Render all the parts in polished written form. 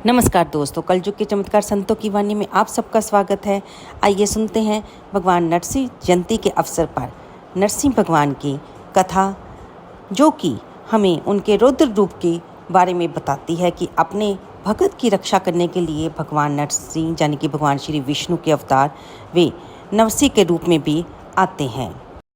नमस्कार दोस्तों, कलयुग के चमत्कार संतों की वाणी में आप सबका स्वागत है। आइए सुनते हैं भगवान नरसिंह जयंती के अवसर पर नरसिंह भगवान की कथा, जो कि हमें उनके रौद्र रूप के बारे में बताती है कि अपने भगत की रक्षा करने के लिए भगवान नरसिंह यानी कि भगवान श्री विष्णु के अवतार वे नरसिंह के रूप में भी आते हैं।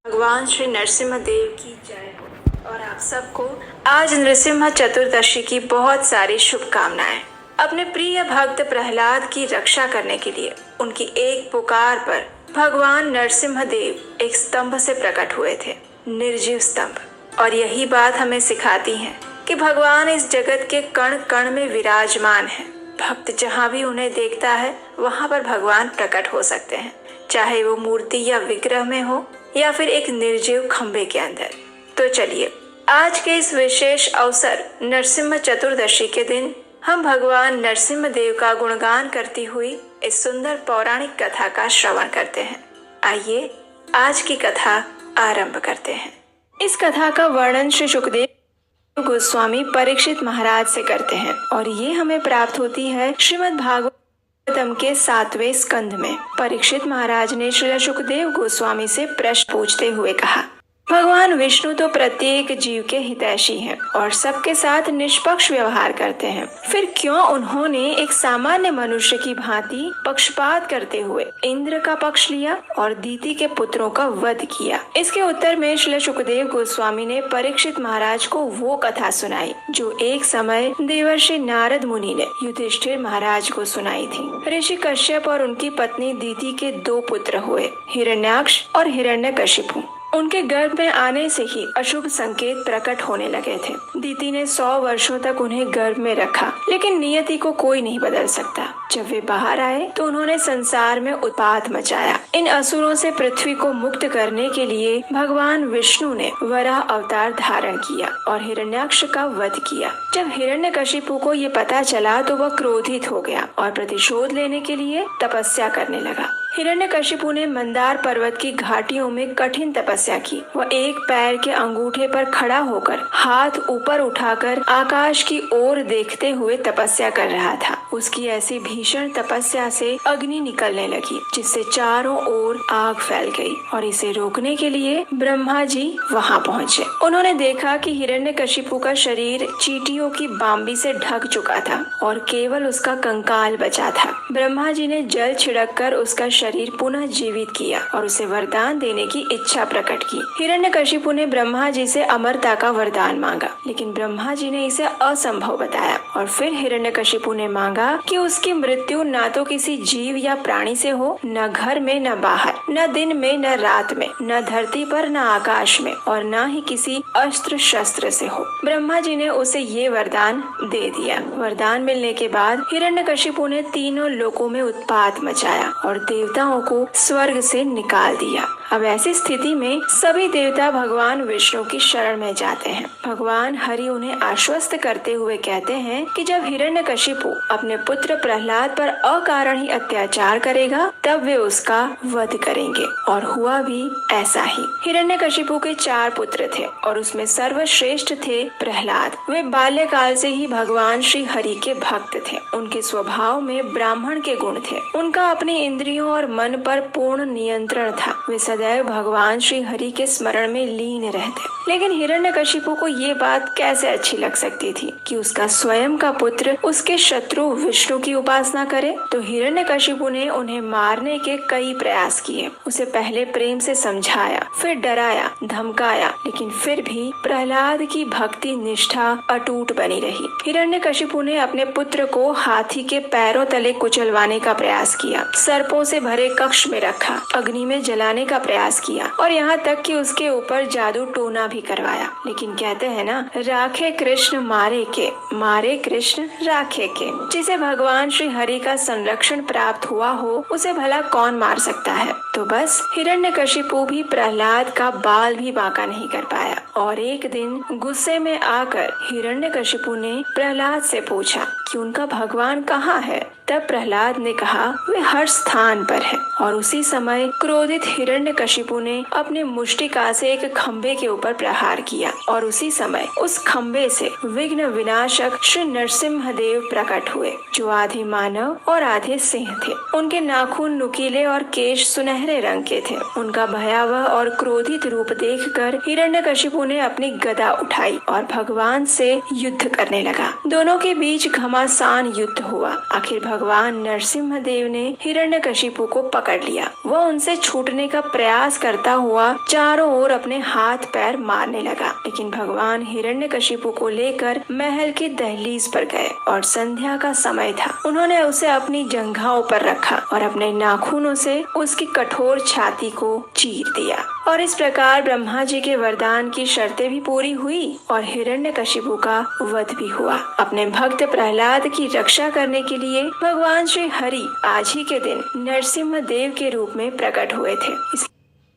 भगवान श्री नरसिम्हा देव की जय हो और आप सबको आज नृसिम्हा चतुर्दशी की बहुत सारी शुभकामनाएं। अपने प्रिय भक्त प्रहलाद की रक्षा करने के लिए उनकी एक पुकार पर भगवान नरसिम्हा देव एक स्तंभ से प्रकट हुए थे, निर्जीव स्तंभ। और यही बात हमें सिखाती है कि भगवान इस जगत के कण कण में विराजमान है। भक्त जहाँ भी उन्हें देखता है वहाँ पर भगवान प्रकट हो सकते हैं, चाहे वो मूर्ति या विग्रह में हो या फिर एक निर्जीव खंभे के अंदर। तो चलिए आज के इस विशेष अवसर नरसिम्हा चतुर्दशी के दिन हम भगवान नरसिम्हा देव का गुणगान करती हुई इस सुंदर पौराणिक कथा का श्रवण करते हैं। आइए आज की कथा आरंभ करते हैं। इस कथा का वर्णन श्री सुखदेव गोस्वामी परीक्षित महाराज से करते हैं और ये हमें प्राप्त होती है श्रीमद् भागवतम के 7वें स्कंध में। परीक्षित महाराज ने श्री सुखदेव गोस्वामी से प्रश्न पूछते हुए कहा, भगवान विष्णु तो प्रत्येक जीव के हितैषी हैं और सबके साथ निष्पक्ष व्यवहार करते हैं, फिर क्यों उन्होंने एक सामान्य मनुष्य की भांति पक्षपात करते हुए इंद्र का पक्ष लिया और दीति के पुत्रों का वध किया? इसके उत्तर में श्री सुखदेव गोस्वामी ने परीक्षित महाराज को वो कथा सुनाई जो एक समय देवर्षि नारद मुनि ने युधिष्ठिर महाराज को सुनाई थी। ऋषि कश्यप और उनकी पत्नी दीति के 2 पुत्र हुए, हिरण्याक्ष और हिरण्यकशिपु। उनके गर्भ में आने से ही अशुभ संकेत प्रकट होने लगे थे। दीति ने 100 वर्षों तक उन्हें गर्भ में रखा, लेकिन नियति को कोई नहीं बदल सकता। जब वे बाहर आए तो उन्होंने संसार में उत्पात मचाया। इन असुरों से पृथ्वी को मुक्त करने के लिए भगवान विष्णु ने वराह अवतार धारण किया और हिरण्याक्ष का वध किया। जब हिरण्यकशिपु को ये पता चला तो वह क्रोधित हो गया और प्रतिशोध लेने के लिए तपस्या करने लगा। हिरण्यकशिपु ने मंदार पर्वत की घाटियों में कठिन तपस्या की। वह एक पैर के अंगूठे पर खड़ा होकर हाथ ऊपर उठाकर आकाश की ओर देखते हुए तपस्या कर रहा था। उसकी ऐसी भीषण तपस्या से अग्नि निकलने लगी, जिससे चारों ओर आग फैल गई और इसे रोकने के लिए ब्रह्मा जी वहां पहुंचे। उन्होंने देखा कि हिरण्यकशिपु का शरीर चींटियों की बाम्बी से ढक चुका था और केवल उसका कंकाल बचा था। ब्रह्मा जी ने जल छिड़ककर उसका शरीर पुनः जीवित किया और उसे वरदान देने की इच्छा प्रकट की। हिरण्यकशिपु ने ब्रह्मा जी से अमरता का वरदान मांगा, लेकिन ब्रह्मा जी ने इसे असंभव बताया। और फिर हिरण्यकशिपु ने मांगा कि उसकी मृत्यु न तो किसी जीव या प्राणी से हो, न घर में न बाहर, न दिन में न रात में, न धरती पर न आकाश में, और न ही किसी अस्त्र शस्त्र से हो। ब्रह्मा जी ने उसे ये वरदान दे दिया। वरदान मिलने के बाद हिरण्यकशिपु ने तीनों लोकों में उत्पात मचाया और देवताओं को स्वर्ग से निकाल दिया। अब ऐसी स्थिति में सभी देवता भगवान विष्णु की शरण में जाते हैं। भगवान हरि उन्हें आश्वस्त करते हुए कहते हैं कि जब हिरण्यकशिपु अपने पुत्र प्रहलाद पर अकारण ही अत्याचार करेगा तब वे उसका वध करेंगे। और हुआ भी ऐसा ही। हिरण्यकशिपु के 4 पुत्र थे और उसमें सर्वश्रेष्ठ थे प्रहलाद। वे बाल्यकाल से ही भगवान श्री हरि के भक्त थे। उनके स्वभाव में ब्राह्मण के गुण थे। उनका अपनी इंद्रियों और मन पर पूर्ण नियंत्रण था। वे सदैव भगवान श्री हरि के स्मरण में लीन रहते। लेकिन हिरण्यकशिपु को ये बात कैसे अच्छी लग सकती थी कि उसका स्वयं का पुत्र उसके शत्रु विष्णु की उपासना करे? तो हिरण्यकशिपु ने उन्हें मारने के कई प्रयास किए। उसे पहले प्रेम से समझाया, फिर डराया, धमकाया, लेकिन फिर भी प्रहलाद की भक्ति निष्ठा अटूट बनी रही। हिरण्यकशिपु ने अपने पुत्र को हाथी के पैरों तले कुचलवाने का प्रयास किया, सर्पों से भरे कक्ष में रखा, अग्नि में जलाने का प्रयास किया और यहाँ तक कि उसके ऊपर जादू टोना भी करवाया। लेकिन कहते हैं ना, राखे कृष्ण मारे के, मारे कृष्ण राखे के। जिसे भगवान श्री हरि का संरक्षण प्राप्त हुआ हो उसे भला कौन मार सकता है? तो बस हिरण्यकशिपु भी प्रहलाद का बाल भी बांका नहीं कर पाया। और एक दिन गुस्से में आकर हिरण्यकशिपु ने प्रहलाद से पूछा, कि उनका भगवान कहाँ है। तब प्रहलाद ने कहा, वे हर स्थान पर है। और उसी समय क्रोधित हिरण्यकशिपु ने अपने मुष्टिका से एक खंबे के ऊपर प्रहार किया और उसी समय उस खंबे से विघ्न विनाशक श्री नरसिम्ह देव प्रकट हुए, जो आधे मानव और आधे सिंह थे। उनके नाखून नुकीले और केश सुनहरे रंग के थे। उनका भयावह और क्रोधित रूप देखकर हिरण्यकशिपु ने अपनी गदा उठाई और भगवान से युद्ध करने लगा। दोनों के बीच घमासान युद्ध हुआ। आखिर भगवान नरसिम्ह देव ने हिरण्यकशिपु को पकड़ लिया। वह उनसे छूटने का प्रयास करता हुआ चारों ओर अपने हाथ पैर मारने लगा, लेकिन भगवान हिरण्यकशिपु को लेकर महल की दहलीज पर गए और संध्या का समय था। उन्होंने उसे अपनी जंघाओं पर रखा और अपने नाखूनों से उसकी कठोर छाती को चीर दिया। और इस प्रकार ब्रह्मा जी के वरदान की शर्तें भी पूरी हुई और हिरण्यकशिपु का वध भी हुआ। अपने भक्त प्रहलाद की रक्षा करने के लिए भगवान श्री हरि आज ही के दिन नरसिम्ह देव के रूप में प्रकट हुए थे।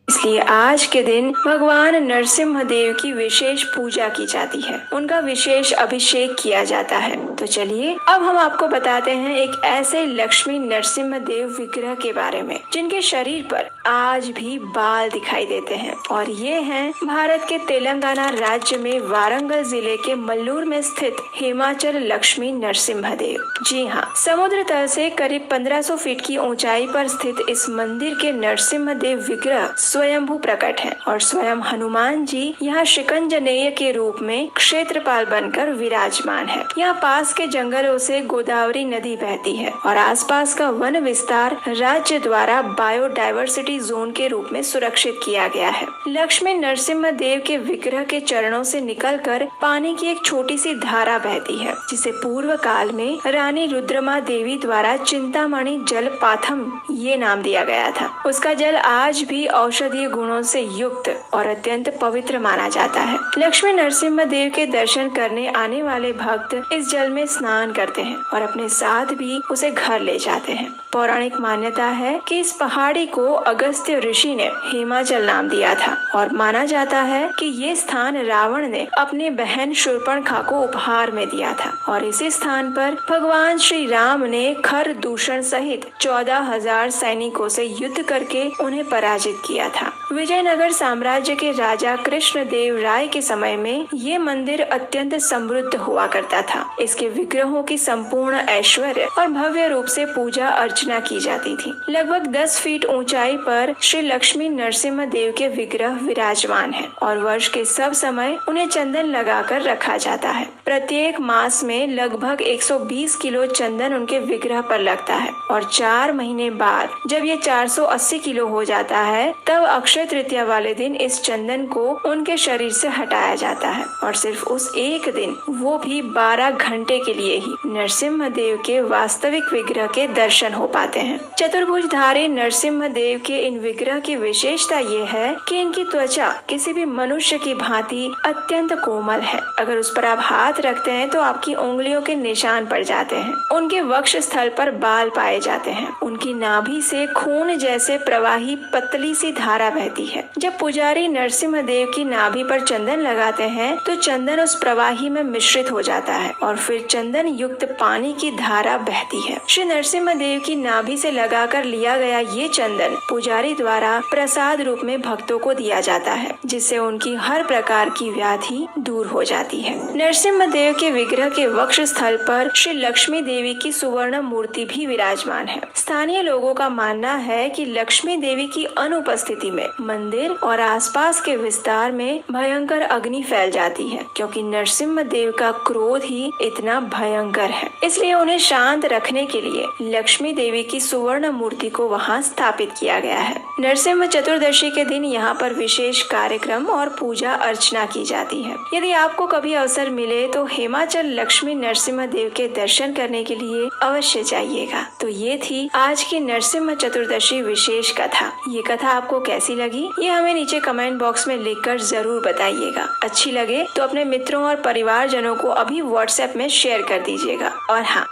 इसलिए आज के दिन भगवान नरसिम्ह देव की विशेष पूजा की जाती है, उनका विशेष अभिषेक किया जाता है। तो चलिए अब हम आपको बताते हैं एक ऐसे लक्ष्मी नरसिम्ह देव विग्रह के बारे में जिनके शरीर पर आज भी बाल दिखाई देते हैं। और ये हैं भारत के तेलंगाना राज्य में वारंगल जिले के मल्लूर में स्थित हेमाचल लक्ष्मी नरसिम्ह देव। जी हाँ, समुद्र तल से करीब 1500 फीट की ऊंचाई पर स्थित इस मंदिर के नरसिम्ह देव विग्रह स्वयंभू प्रकट है और स्वयं हनुमान जी यहाँ शिकंजनेय के रूप में क्षेत्रपाल बनकर विराजमान है। यहाँ पास के जंगलों से गोदावरी नदी बहती है और आसपास का वन विस्तार राज्य द्वारा बायोडायवर्सिटी जोन के रूप में सुरक्षित किया गया है। लक्ष्मी नरसिम्ह देव के विग्रह के चरणों से निकलकर पानी की एक छोटी सी धारा बहती है, जिसे पूर्व काल में रानी रुद्रमा देवी द्वारा चिंतामणि जल पाथम ये नाम दिया गया था। उसका जल आज भी औषधीय गुणों से युक्त और अत्यंत पवित्र माना जाता है। लक्ष्मी नरसिम्ह देव के दर्शन करने आने वाले भक्त इस जल में स्नान करते हैं और अपने साथ भी उसे घर ले जाते हैं। पौराणिक मान्यता है कि इस पहाड़ी को अगस्त्य ऋषि ने हेमाचल नाम दिया था और माना जाता है कि ये स्थान रावण ने अपनी बहन शूर्पणखा को उपहार में दिया था और इसी स्थान पर भगवान श्री राम ने खर दूषण सहित 14,000 सैनिकों से युद्ध करके उन्हें पराजित किया था। विजयनगर साम्राज्य के राजा कृष्ण देव राय के समय में ये मंदिर अत्यंत समृद्ध हुआ करता था। इसके विग्रहों की संपूर्ण ऐश्वर्य और भव्य रूप से पूजा अर्चना की जाती थी। लगभग 10 फीट ऊंचाई पर श्री लक्ष्मी नरसिम्ह देव के विग्रह विराजमान है और वर्ष के सब समय उन्हें चंदन लगाकर रखा जाता है। प्रत्येक मास में लगभग 120 किलो चंदन उनके विग्रह पर लगता है और 4 महीने बाद जब ये 480 किलो हो जाता है तब अक्षय तृतीया वाले दिन इस चंदन को उनके शरीर से हटाया जाता है और सिर्फ उस एक दिन, वो भी 12 घंटे के लिए ही नरसिम्ह देव के वास्तविक विग्रह के दर्शन हो पाते हैं। चतुर्भुजधारी नरसिम्ह देव के इन विग्रह की विशेषता ये है कि इनकी त्वचा किसी भी मनुष्य की भांति अत्यंत कोमल है। अगर उस पर आप हाथ रखते हैं तो आपकी उंगलियों के निशान पड़ जाते हैं। उनके वक्ष स्थल पर बाल पाए जाते हैं। उनकी नाभि से खून जैसे प्रवाही पतली सी धारा बहती है। जब पुजारी नरसिम्ह देव की नाभि पर चंदन लगाते हैं तो चंदन उस प्रवाही में मिश्रित हो जाता है और फिर चंदन युक्त पानी की धारा बहती है। श्री नरसिम्ह देव की नाभि से लगाकर लिया गया ये चंदन पुजारी द्वारा प्रसाद रूप में भक्तों को दिया जाता है, जिससे उनकी हर प्रकार की व्याधि दूर हो जाती है। नरसिम्ह देव के विग्रह के वक्ष स्थल पर श्री लक्ष्मी देवी की सुवर्ण मूर्ति भी विराजमान है। स्थानीय लोगों का मानना है कि लक्ष्मी देवी की अनुपस्थिति में मंदिर और आसपास के विस्तार में भयंकर अग्नि फैल जाती है, क्योंकि नरसिम्ह देव का क्रोध ही इतना भयंकर है। इसलिए उन्हें शांत रखने के लिए लक्ष्मी देवी की सुवर्ण मूर्ति को वहां स्थापित किया गया है। नरसिम्ह चतुर्दशी के दिन यहाँ पर विशेष कार्यक्रम और पूजा अर्चना की जाती है। यदि आपको कभी अवसर मिले तो हेमाचल लक्ष्मी नरसिम्ह देव के दर्शन करने के लिए अवश्य जाइएगा। तो ये थी आज की नरसिम्ह चतुर्दशी विशेष कथा। ये कथा आपको कैसी लगी ये हमें नीचे कमेंट बॉक्स में लिखकर जरूर बताइएगा। अच्छी लगे तो अपने मित्रों और परिवारजनों को अभी व्हाट्सएप में शेयर कर दीजिएगा। और हाँ,